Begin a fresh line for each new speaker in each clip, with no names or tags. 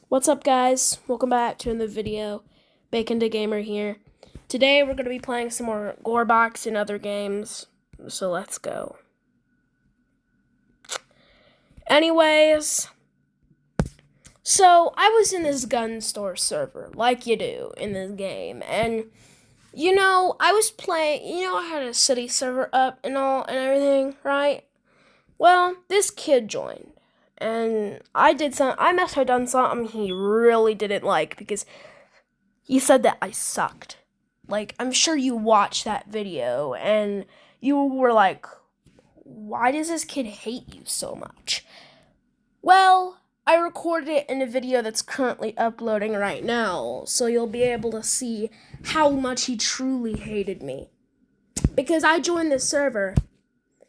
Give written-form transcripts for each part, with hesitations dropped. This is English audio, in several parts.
What's up, guys? Welcome back to another video. Bacon the Gamer here. Today we're going to be playing some more Gorebox and other games, so let's go. Anyways, so I was in this gun store server, like you do in this game, and I was playing, I had a city server up and all and everything, right? Well, this kid joined. And I must have done something he really didn't like because he said that I sucked. Like, I'm sure you watched that video and you were like, why does this kid hate you so much? Well, I recorded it in a video that's currently uploading right now, so you'll be able to see how much he truly hated me. Because I joined this server,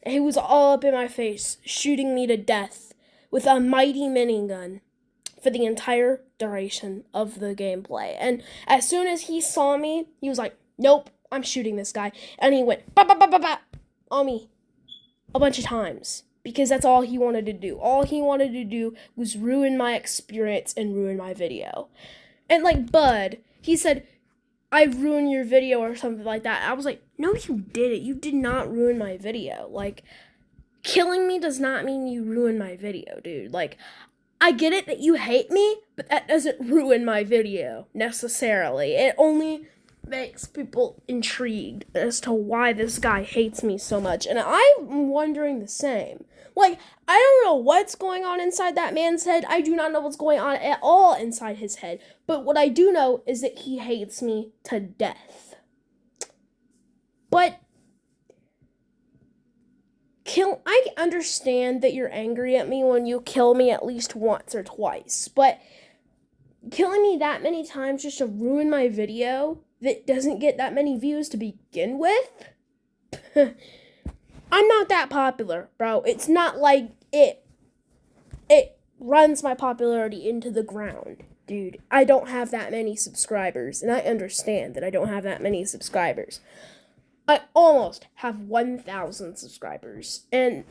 and he was all up in my face, shooting me to death with a mighty minigun for the entire duration of the gameplay. And as soon as he saw me, he was like, nope, I'm shooting this guy. And he went, ba ba ba ba ba, on me a bunch of times. Because that's all he wanted to do. All he wanted to do was ruin my experience and ruin my video. And like Bud, he said, I ruined your video or something like that. I was like, no, you didn't. You did not ruin my video. Like, killing me does not mean you ruined my video, dude. Like, I get it that you hate me, but that doesn't ruin my video, necessarily. It only makes people intrigued as to why this guy hates me so much. And I'm wondering the same. Like, I don't know what's going on inside that man's head. I do not know what's going on at all inside his head. But what I do know is that he hates me to death. But I understand that you're angry at me when you kill me at least once or twice, but killing me that many times just to ruin my video that doesn't get that many views to begin with? I'm not that popular, bro. It's not like it runs my popularity into the ground, dude. I don't have that many subscribers, and I understand that I don't have that many subscribers. I almost have 1,000 subscribers, and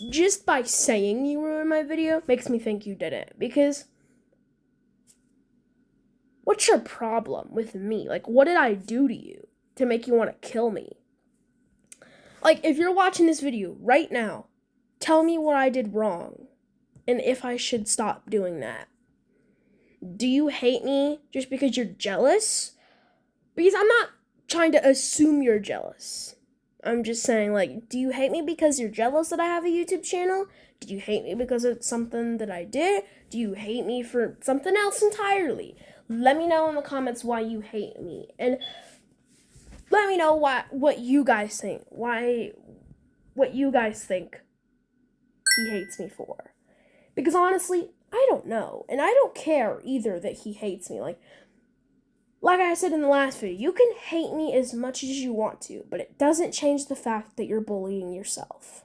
just by saying you ruined my video makes me think you didn't, because what's your problem with me? Like, what did I do to you to make you want to kill me? Like, if you're watching this video right now, tell me what I did wrong, and if I should stop doing that. Do you hate me just because you're jealous? Because I'm not trying to assume you're jealous. I'm just saying, like, do you hate me because you're jealous that I have a YouTube channel? Do you hate me because it's something that I did? Do you hate me for something else entirely? Let me know in the comments why you hate me. And let me know what you guys think. What you guys think he hates me for. Because honestly, I don't know. And I don't care either that he hates me. Like I said in the last video, you can hate me as much as you want to, but it doesn't change the fact that you're bullying yourself.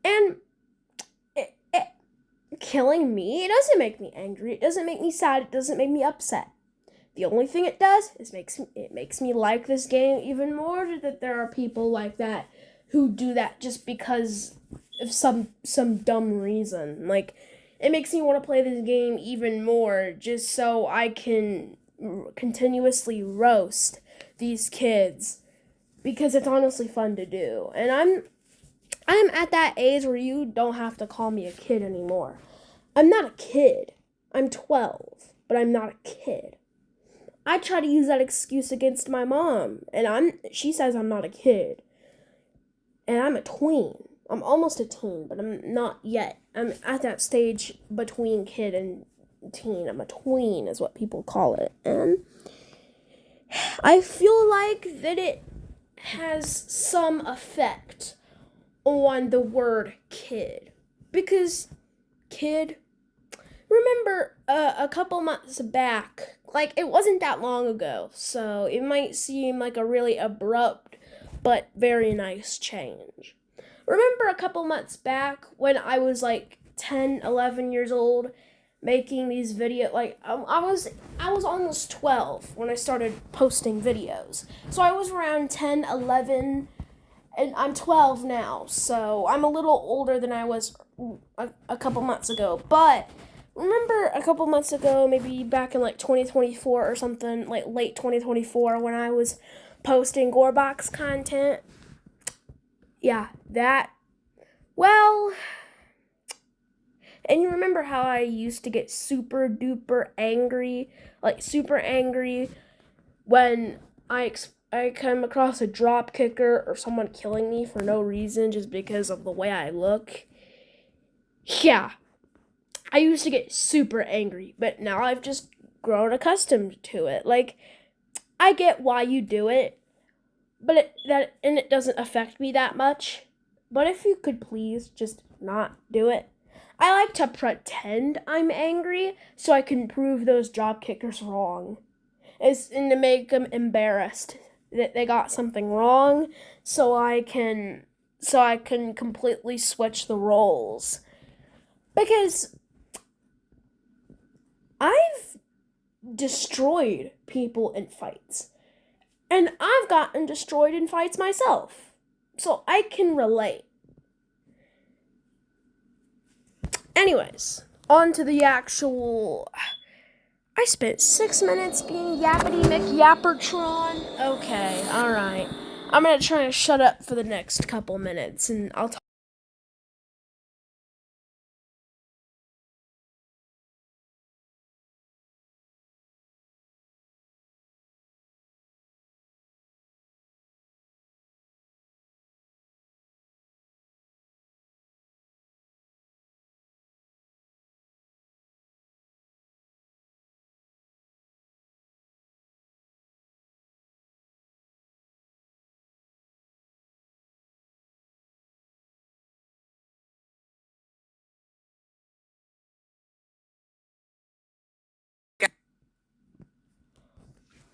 And killing me, it doesn't make me angry, it doesn't make me sad, it doesn't make me upset. The only thing it does is it makes me like this game even more, that there are people like that who do that just because of some dumb reason. Like, it makes me want to play this game even more just so I can continuously roast these kids, because it's honestly fun to do. And I'm at that age where you don't have to call me a kid anymore. I'm not a kid. I'm 12, but I'm not a kid. I try to use that excuse against my mom, and she says I'm not a kid. And I'm a tween. I'm almost a teen, but I'm not yet. I'm at that stage between kid and teen. I'm a tween is what people call it. And I feel like that it has some effect on the word kid. Because kid, remember a couple months back, like, it wasn't that long ago, so it might seem like a really abrupt but very nice change. Remember a couple months back when I was like 10, 11 years old, making these videos? Like, I was almost 12 when I started posting videos. So I was around 10, 11, and I'm 12 now, so I'm a little older than I was a couple months ago. But remember a couple months ago, maybe back in like 2024 or something, like late 2024, when I was posting Gorebox content? Yeah, that. Well, and you remember how I used to get super duper angry, like super angry when I come across a drop kicker or someone killing me for no reason just because of the way I look? Yeah, I used to get super angry, but now I've just grown accustomed to it. Like, I get why you do it, but it doesn't affect me that much. But if you could please just not do it. I like to pretend I'm angry so I can prove those drop kickers wrong. And to make them embarrassed that they got something wrong, so I can completely switch the roles. Because I've destroyed people in fights. And I've gotten destroyed in fights myself. So I can relate. Anyways, on to the actual. I spent 6 minutes being Yappity McYappertron. Okay, alright. I'm gonna try to shut up for the next couple minutes and I'll talk.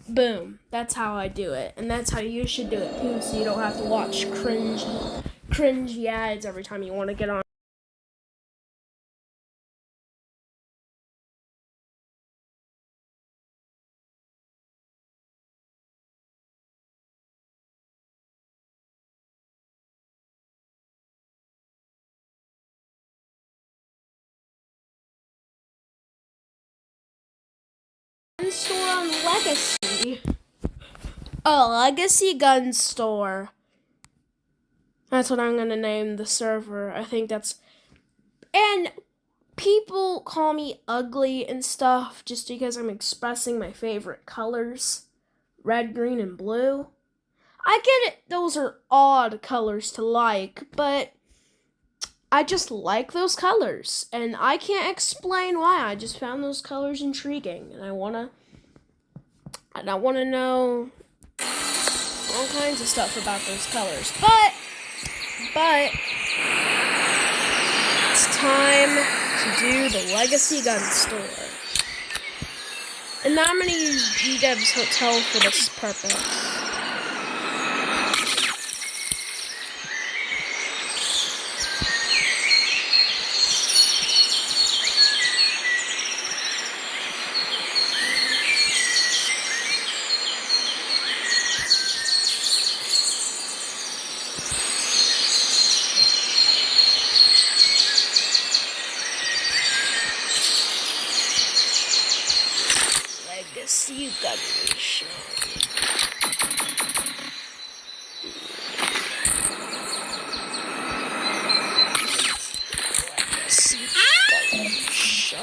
Boom. That's how I do it. And that's how you should do it too, so you don't have to watch cringy ads every time you want to get on. Store on Legacy. A Legacy gun store. That's what I'm gonna name the server. I think that's. And people call me ugly and stuff just because I'm expressing my favorite colors, red, green, and blue. I get it, those are odd colors to like, but I just like those colors, and I can't explain why. I just found those colors intriguing, and I wanna know all kinds of stuff about those colors. But it's time to do the Legacy Gun Store. And now I'm gonna use GDev's Hotel for this purpose. Legacy Gun Show. Legacy Gun Show.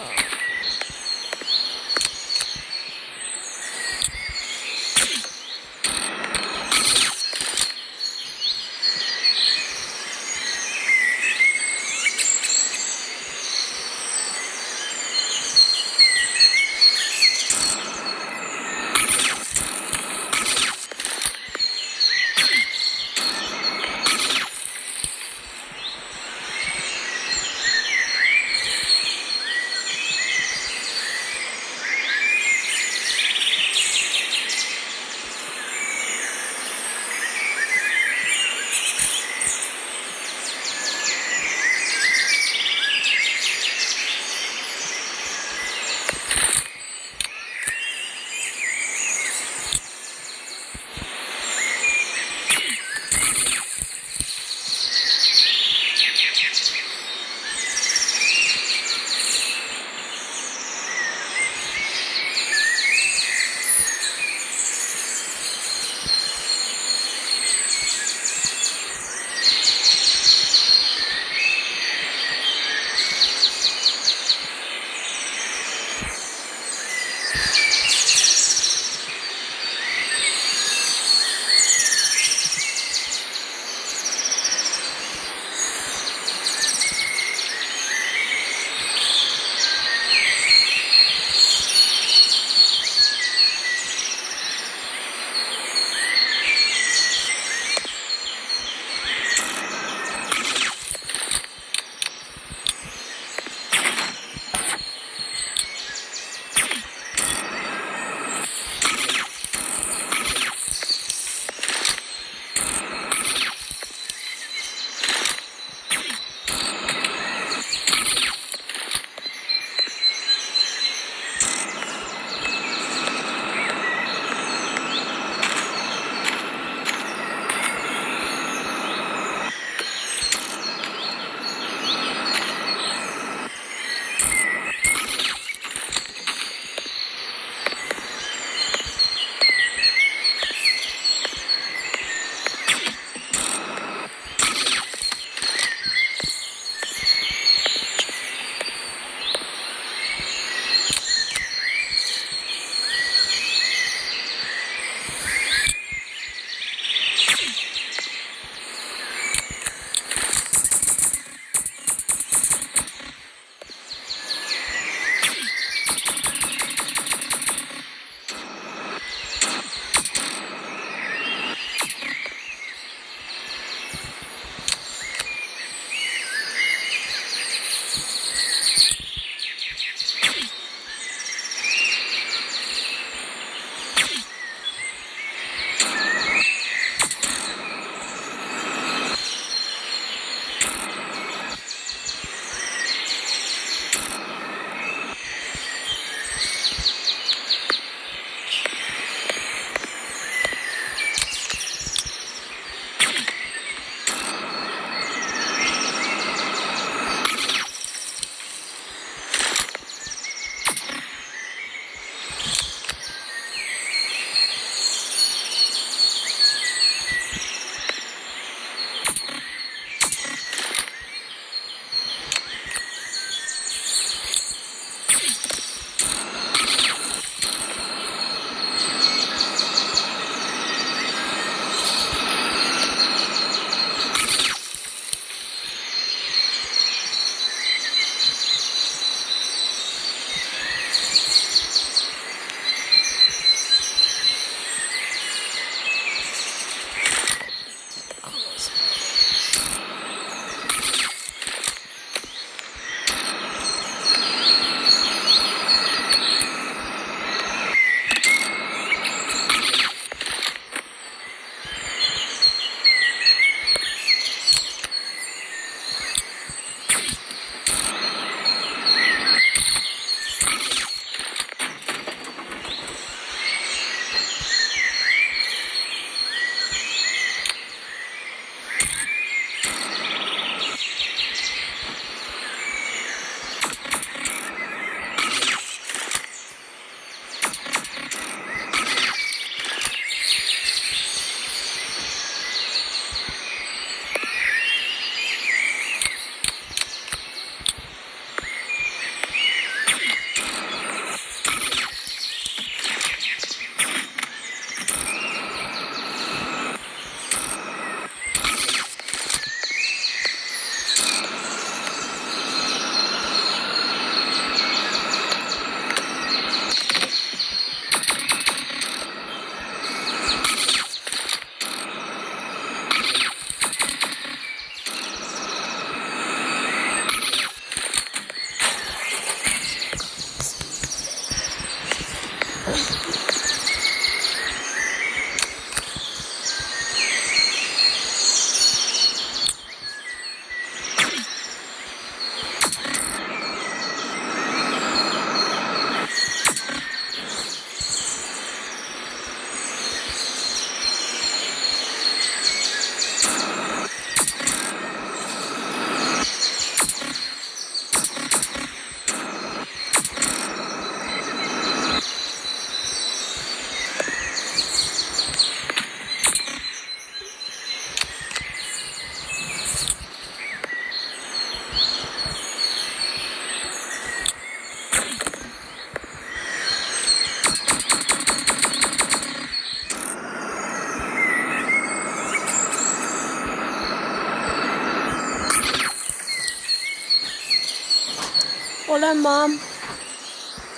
Hold on, Mom.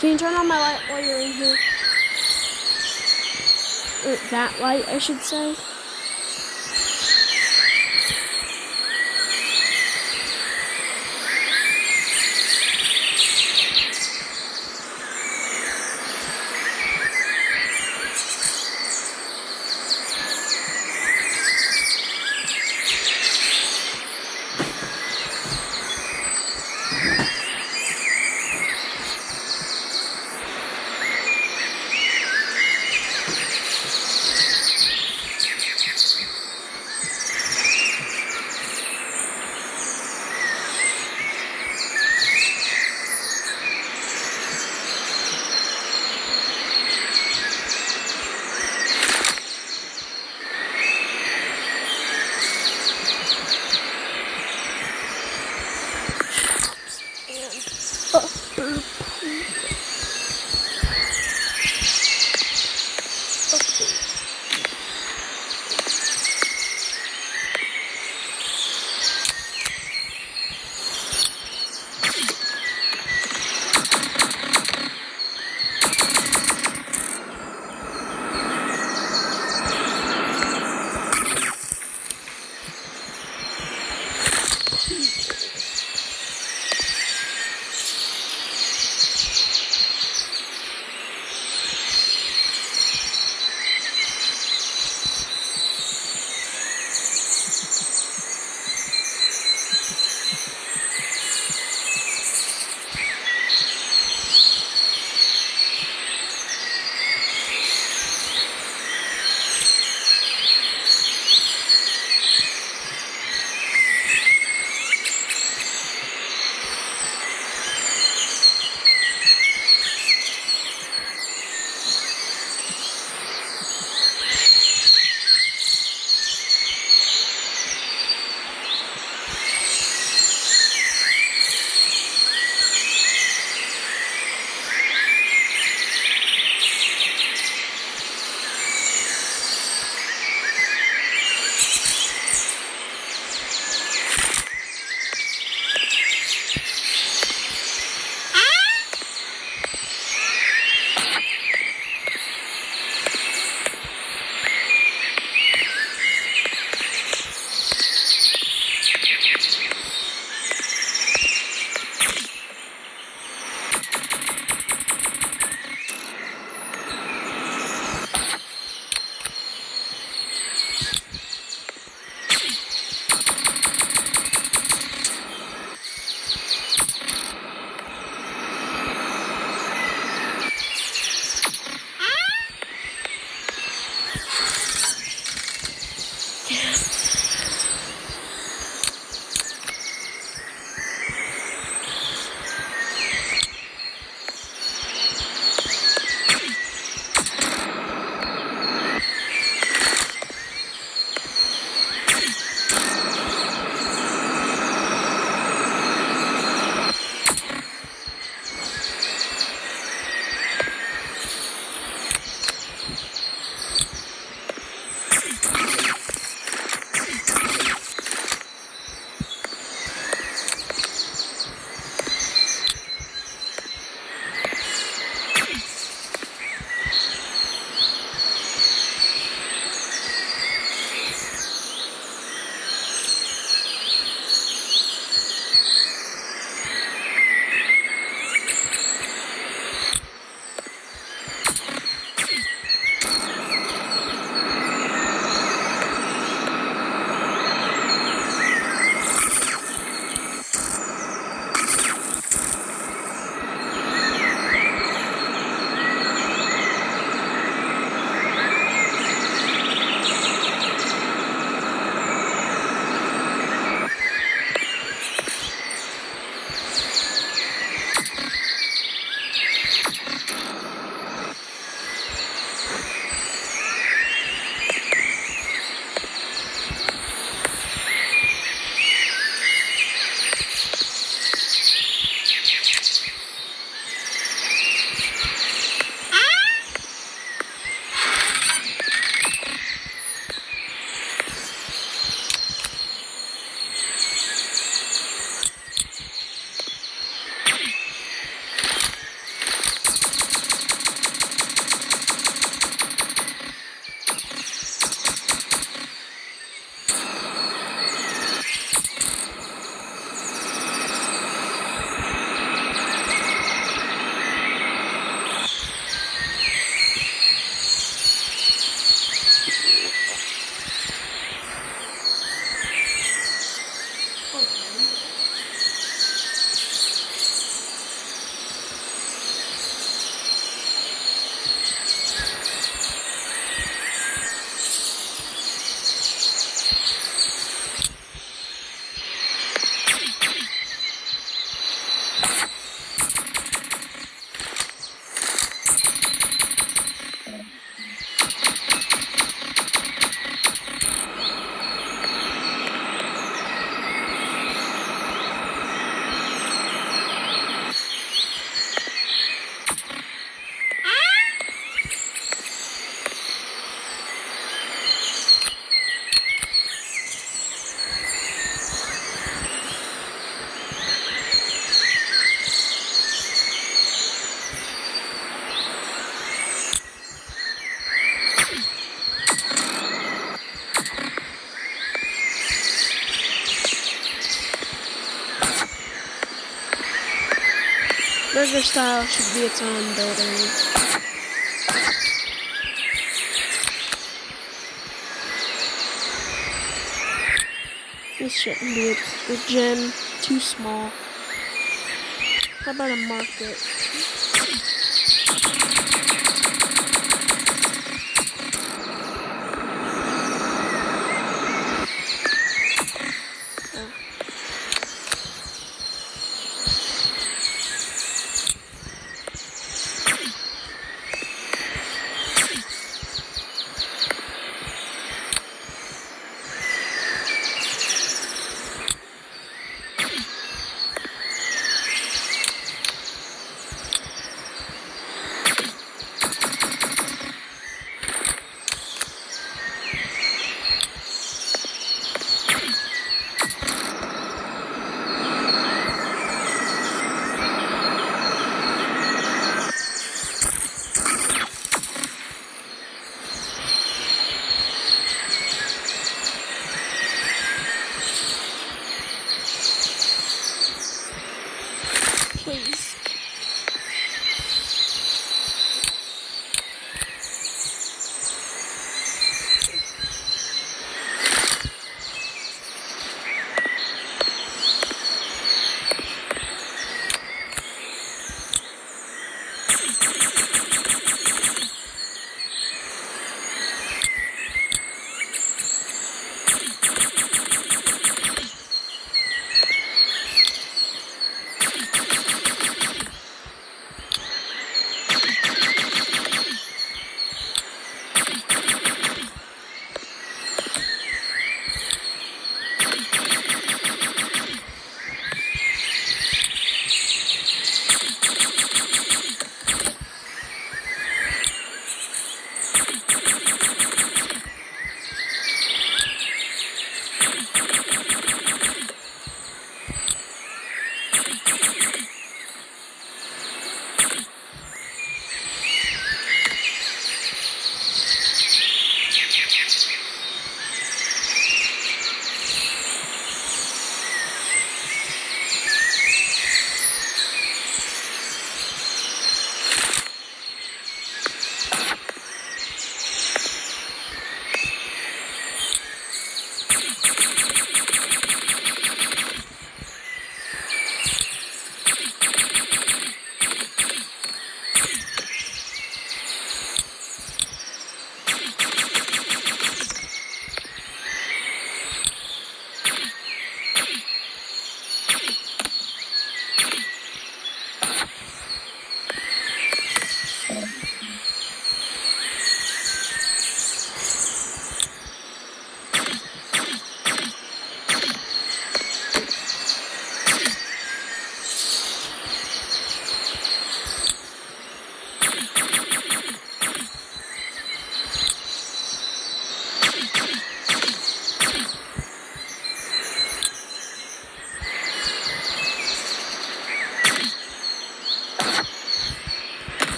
Can you turn on my light while you're in here? Or that light, I should say. Burger style should be its own building. This shouldn't be a gym. Too small. How about a market? Please.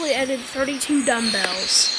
actually added 32 dumbbells.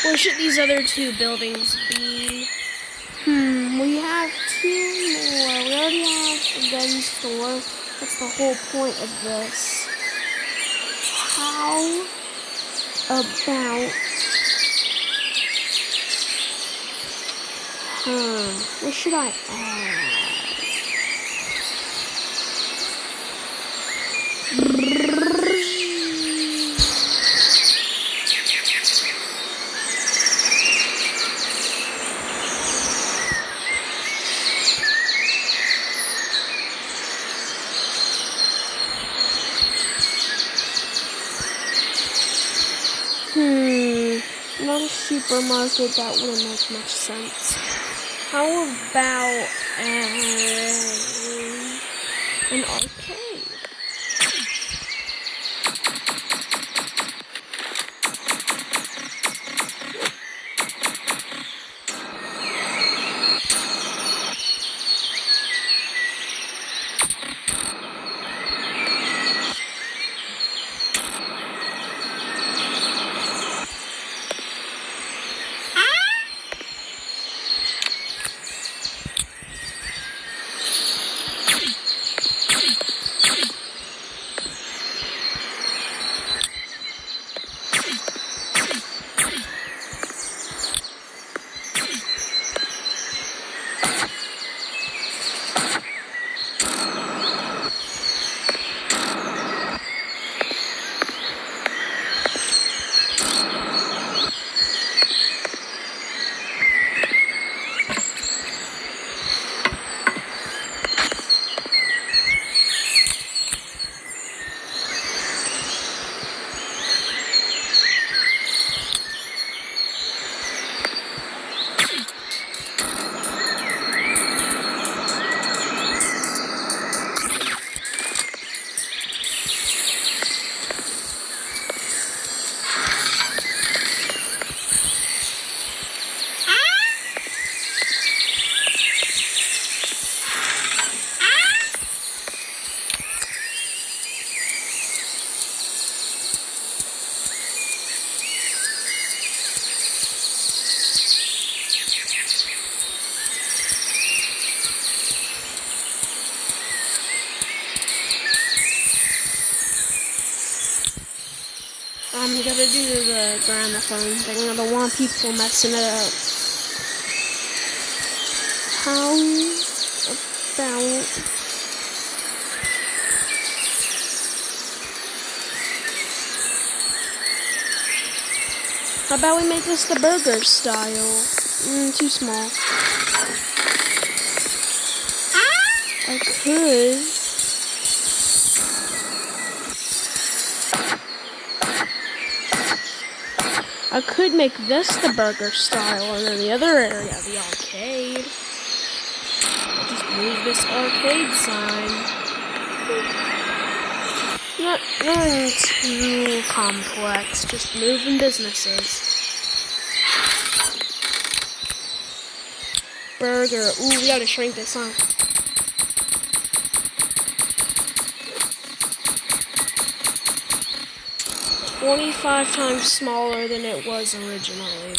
Where should these other two buildings be?
We have two more. We already have a gun store. That's the whole point of this. How about... what should I add? Not a supermarket, that wouldn't make much sense. How about an arcade?
I'm gonna do the gramophone thing. I don't want people messing it up. How about we make this the burger style? Too small. I could make this the burger style, and then the other area the arcade. I'll just move this arcade sign. Nothing too complex, just moving businesses. Burger. Ooh, we gotta shrink this, huh? $25 times smaller than it was originally.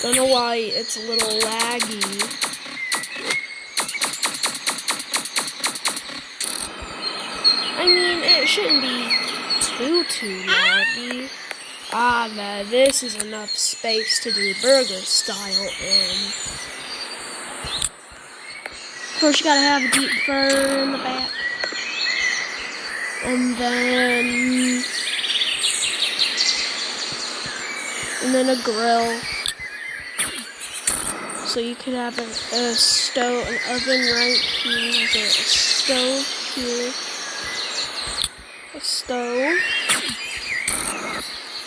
Don't know why it's a little laggy. I mean, it shouldn't be too laggy. Now this is enough space to do burger style in. Of course, you gotta have a deep fur in the back. And then a grill. So you could have a stove, an oven right here, like a stove here. A stove.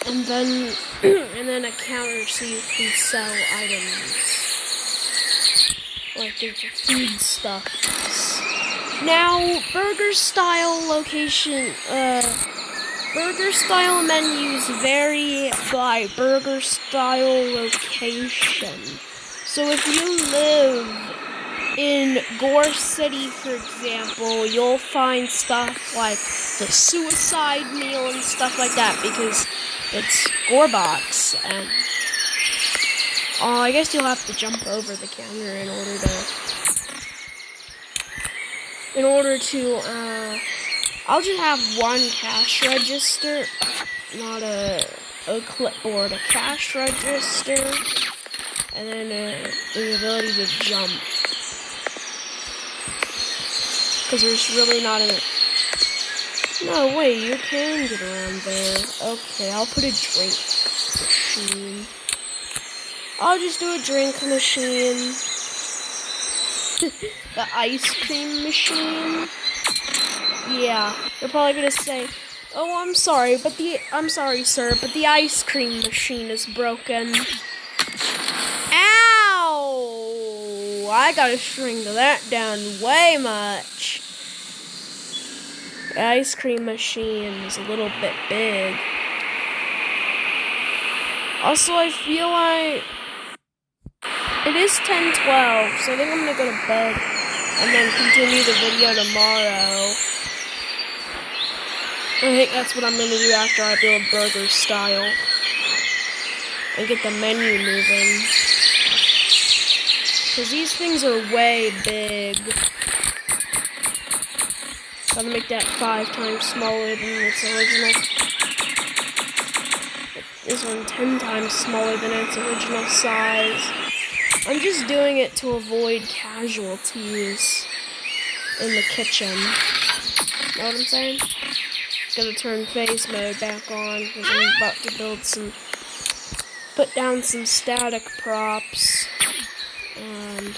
And then a counter so you can sell items. Like the food stuff. Now, burger style menus vary by burger style location. So if you live in Gore City, for example, you'll find stuff like the suicide meal and stuff like that because it's Gorebox, and I guess you'll have to jump over the counter in order to I'll just have one cash register, not a clipboard, a cash register, and then the ability to jump. Because there's really not a... No, wait, you can get around there. Okay, I'll put a drink machine. I'll just do a drink machine. The ice cream machine. Yeah, you're probably gonna say, "Oh, I'm sorry, sir, but the ice cream machine is broken." Ow! I gotta shrink that down way much. The ice cream machine is a little bit big. Also, I feel like it is 10:12, so I think I'm gonna go to bed and then continue the video tomorrow. I think that's what I'm gonna do after I build burger style and get the menu moving. Because these things are way big. So I'm gonna make that 5 times smaller than its original. This one 10 times smaller than its original size. I'm just doing it to avoid casualties in the kitchen. Know what I'm saying? Gonna turn face mode back on because I'm about to put down some static props. And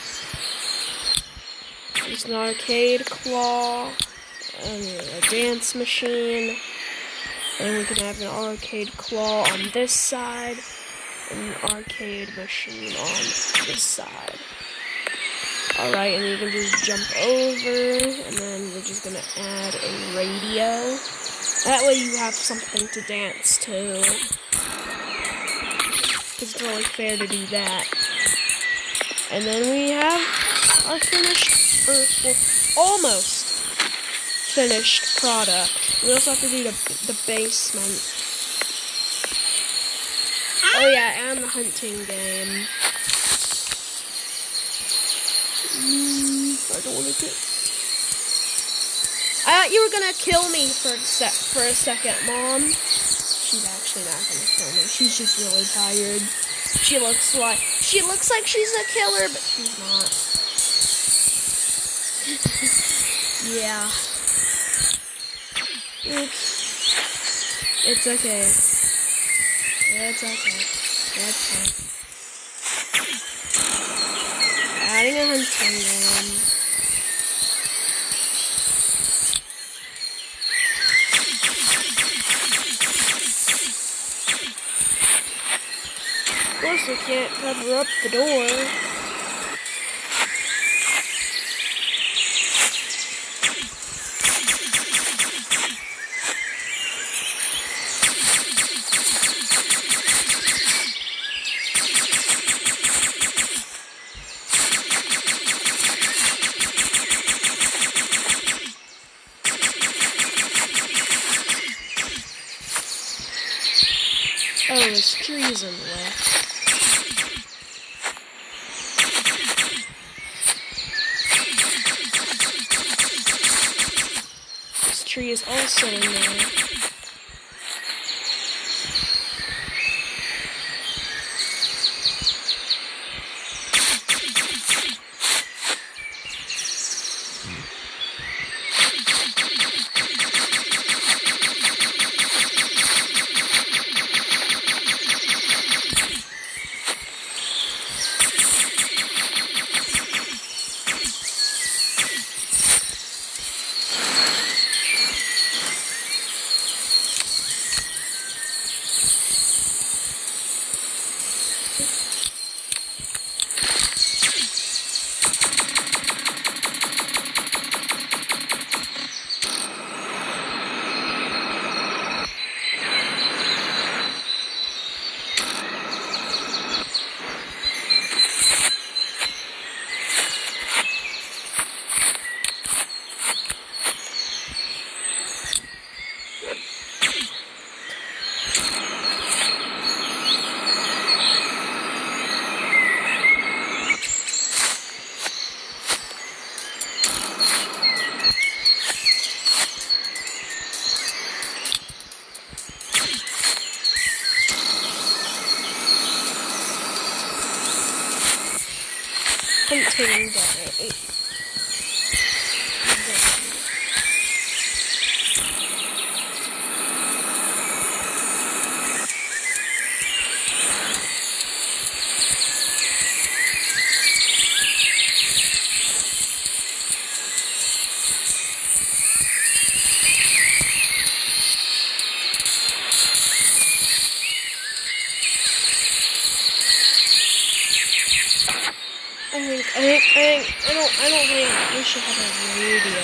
there's an arcade claw and a dance machine. And we can have an arcade claw on this side and an arcade machine on this side. Alright, and you can just jump over, and then we're just gonna add a radio. That way you have something to dance to. Because it's only fair to do that. And then we have our finished, almost finished product. We also have to do the basement. Oh yeah, and the hunting game. I don't want to get... thought you were gonna kill me for a second, Mom. She's actually not gonna kill me. She's just really tired. She looks like she's a killer, but she's not. Yeah. Oops. It's okay. It's okay. That's fine. Adding a hunting gun. Of course, we can't cover up the door. Oh, there's trees in the way. This tree is also in there. Hunting day. I don't think we should have a radio.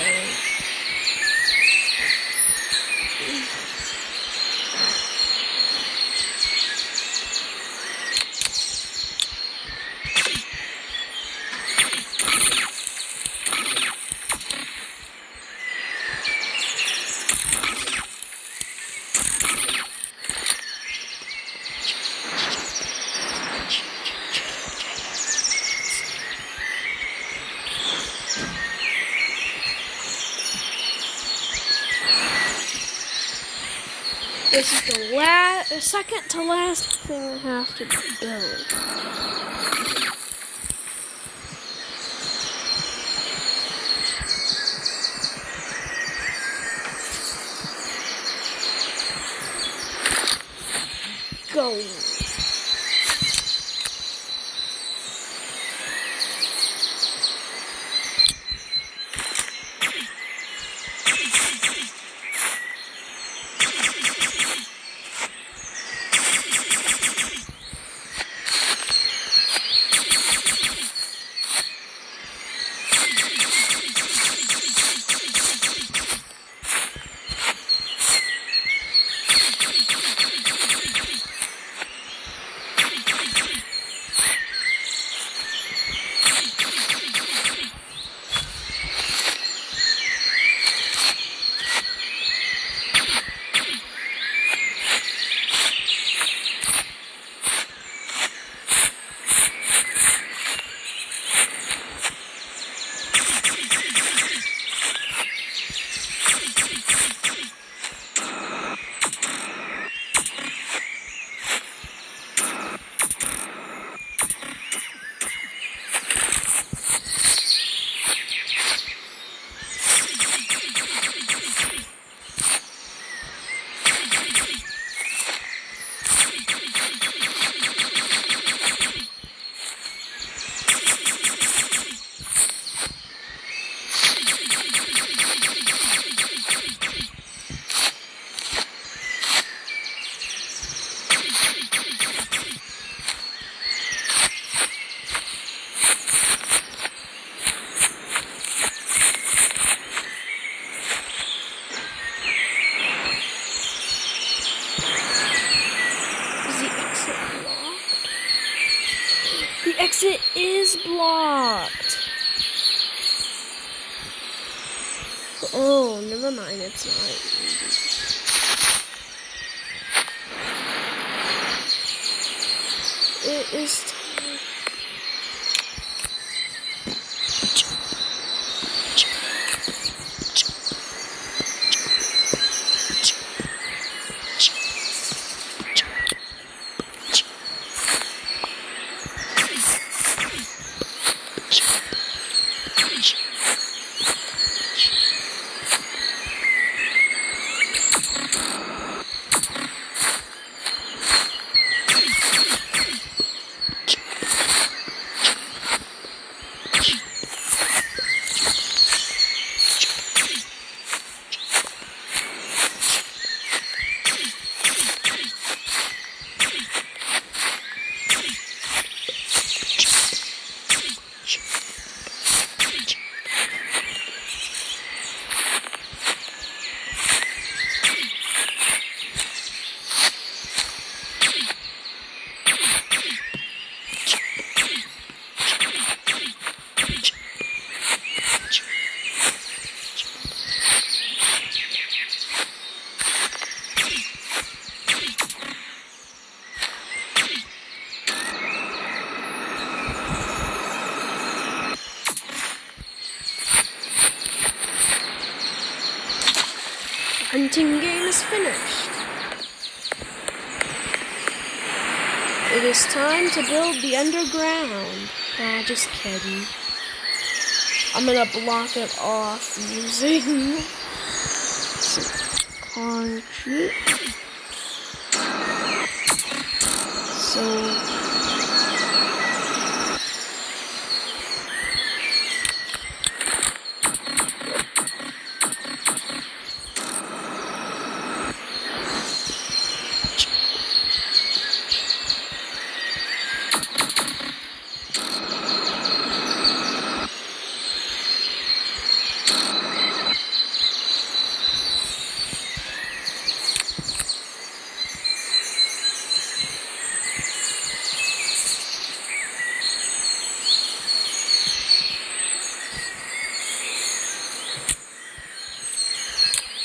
This is the second to last thing I have to build. Go. it is blocked. Oh, never mind, it's not. It is time. Hunting game is finished. It is time to build the underground. Ah, just kidding. I'm gonna block it off using concrete. So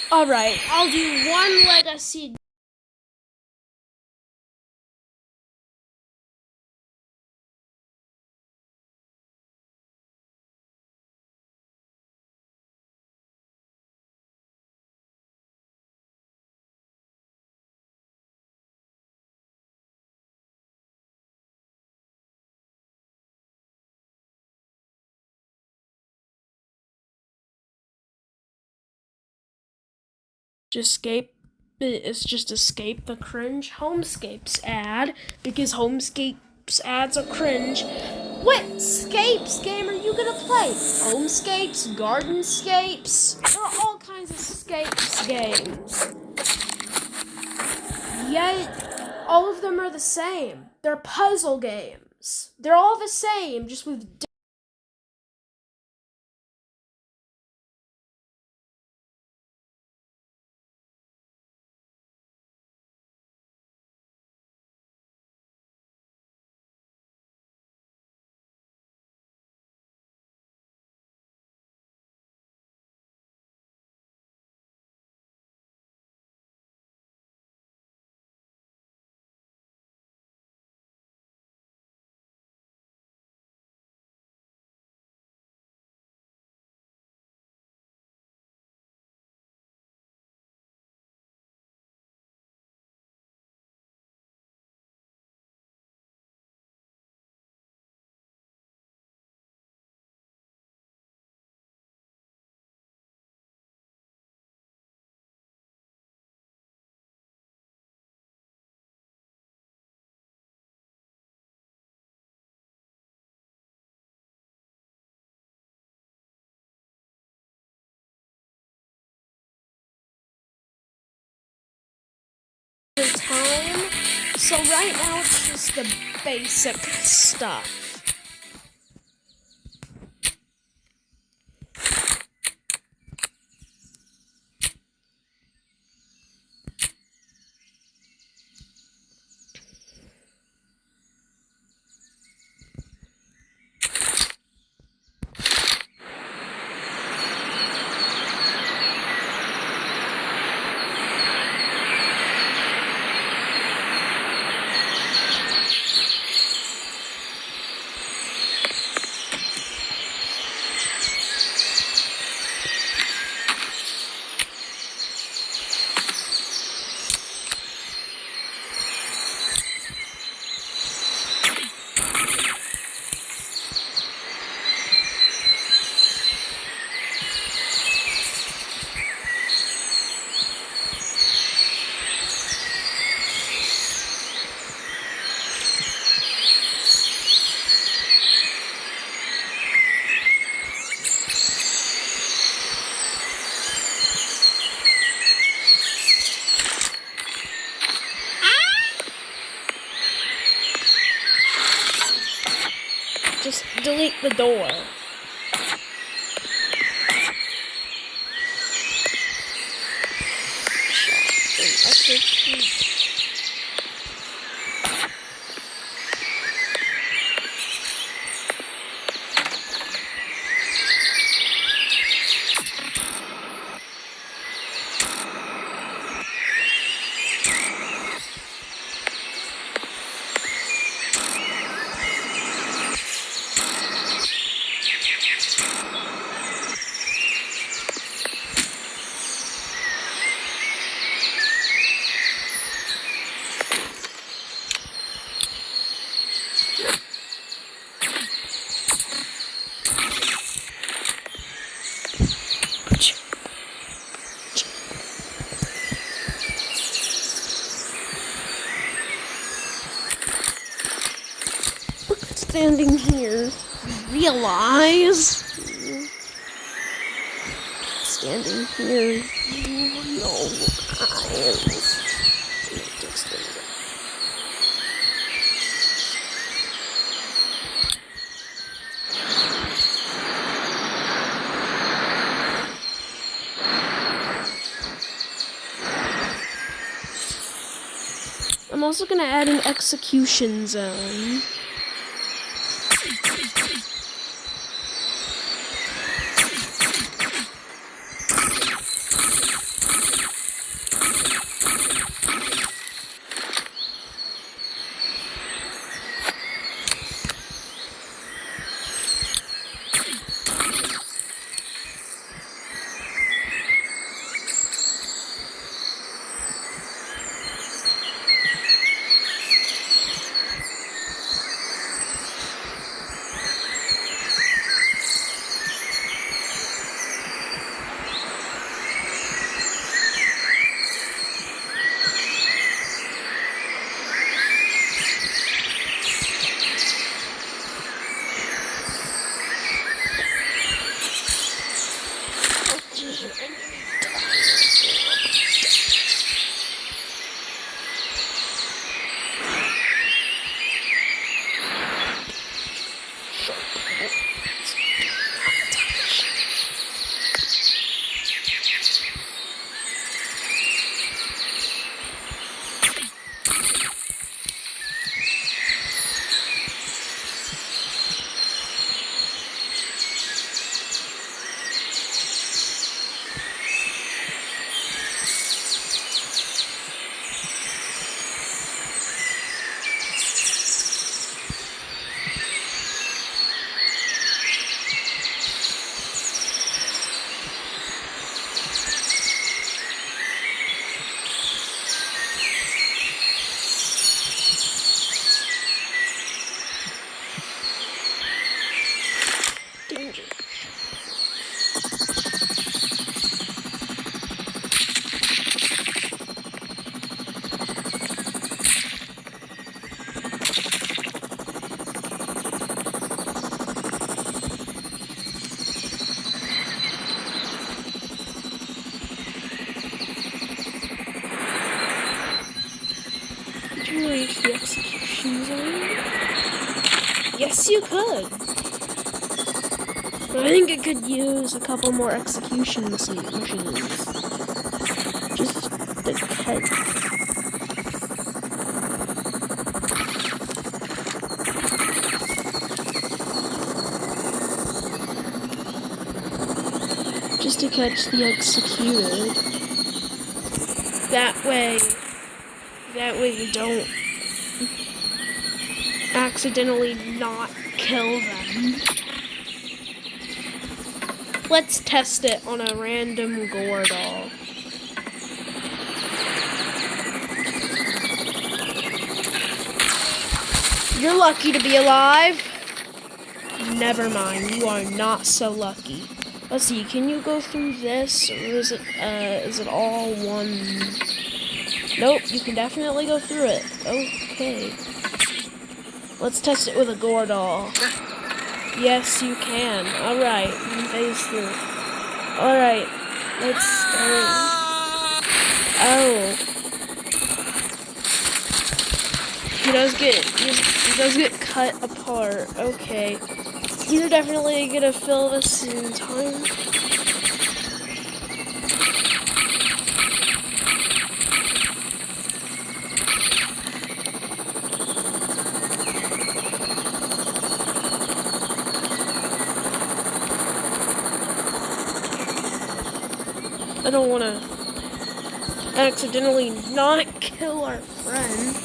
alright, I'll do one legacy. It's just escape the cringe Homescapes ad, because Homescapes ads are cringe. What scapes game are you gonna play? Homescapes, Gardenscapes? There are all kinds of scapes games. Yet, all of them are the same. They're puzzle games. They're all the same, just with time. So right now it's just the basic stuff. delete the door. Standing here, realize standing here, you know, eyes. I'm also gonna add an execution zone. Reach the execution zone? Yes, you could. But I think it could use a couple more execution machines. Just the head. Just to catch the executed. That way you don't accidentally not kill them. Let's test it on a random gore doll. You're lucky to be alive. Never mind, you are not so lucky. Let's see, can you go through this, or is it all one? Nope, you can definitely go through it. Okay. Let's test it with a gore doll. Yes, you can. Alright, you can phase through. Alright, let's start. Oh. He does get cut apart. Okay. We're definitely gonna fill this in time. I don't want to accidentally not kill our friend.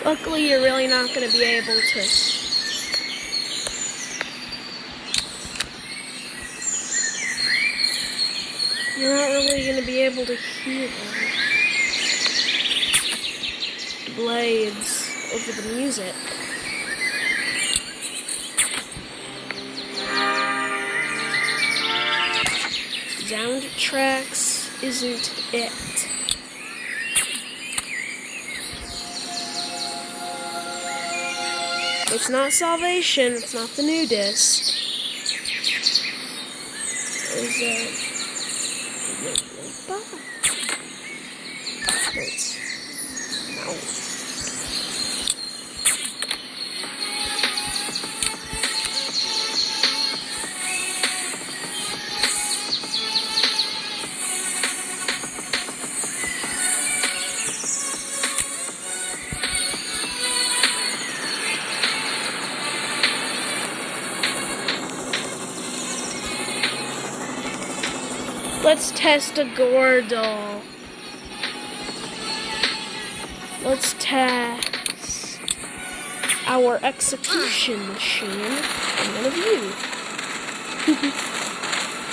Luckily, you're really not going to be able to. You're not really going to be able to hear the blades over the music. Sound tracks isn't it. It's not Salvation, it's not the new disc. Is it? No. Let's test a Gordal. Let's test our execution machine on one of you.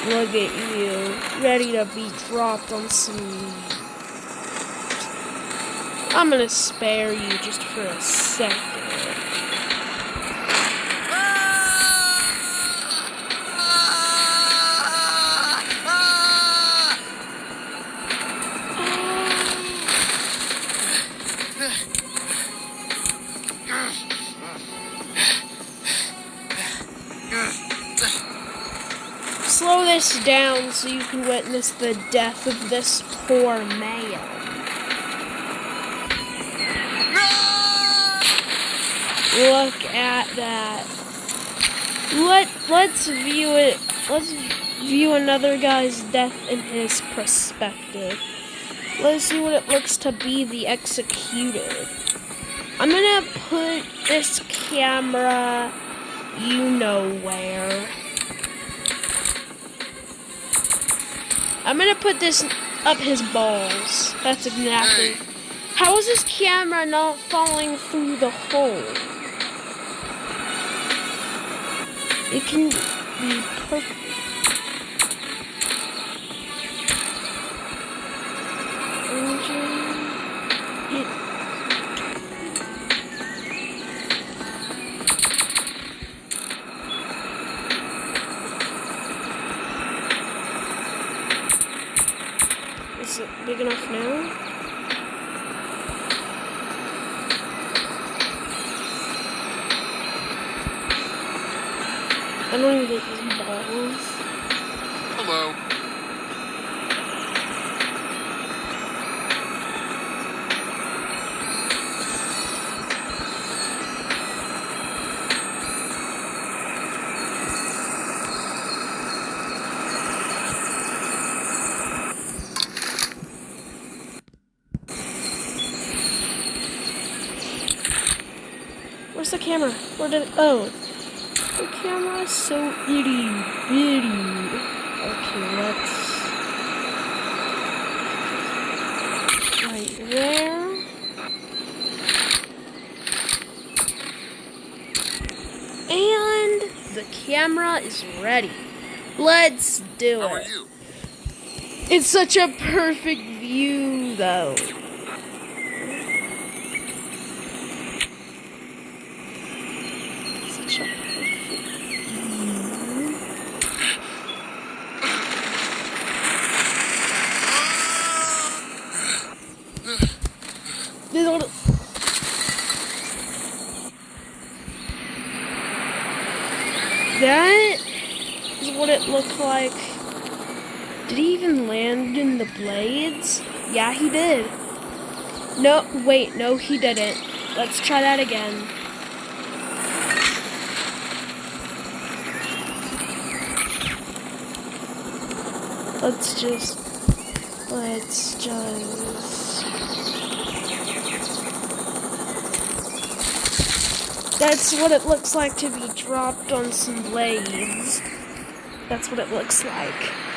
Look at you, ready to be dropped on some... I'm gonna spare you just for a second. Slow this down so you can witness the death of this poor male. Look at that. Let's view it. Let's view another guy's death in his perspective. Let's see what it looks to be the executed. I'm gonna put this camera, you know where. I'm gonna put this up his balls. That's exactly. How is this camera not falling through the hole? It can be perfect. Is it big enough now? I don't even get his balls.
Hello.
Where's the camera? Where did it? Oh. The camera is so itty bitty. Okay, let's... Right there. And the camera is ready. Let's do it.
How are you?
It's such a perfect view, though. Such a perfect view. That is what it looked like. Did he even land in the blades? Yeah, he did. No, wait, no, he didn't. Let's try that again. Let's just... That's what it looks like to be dropped on some blades. That's what it looks like.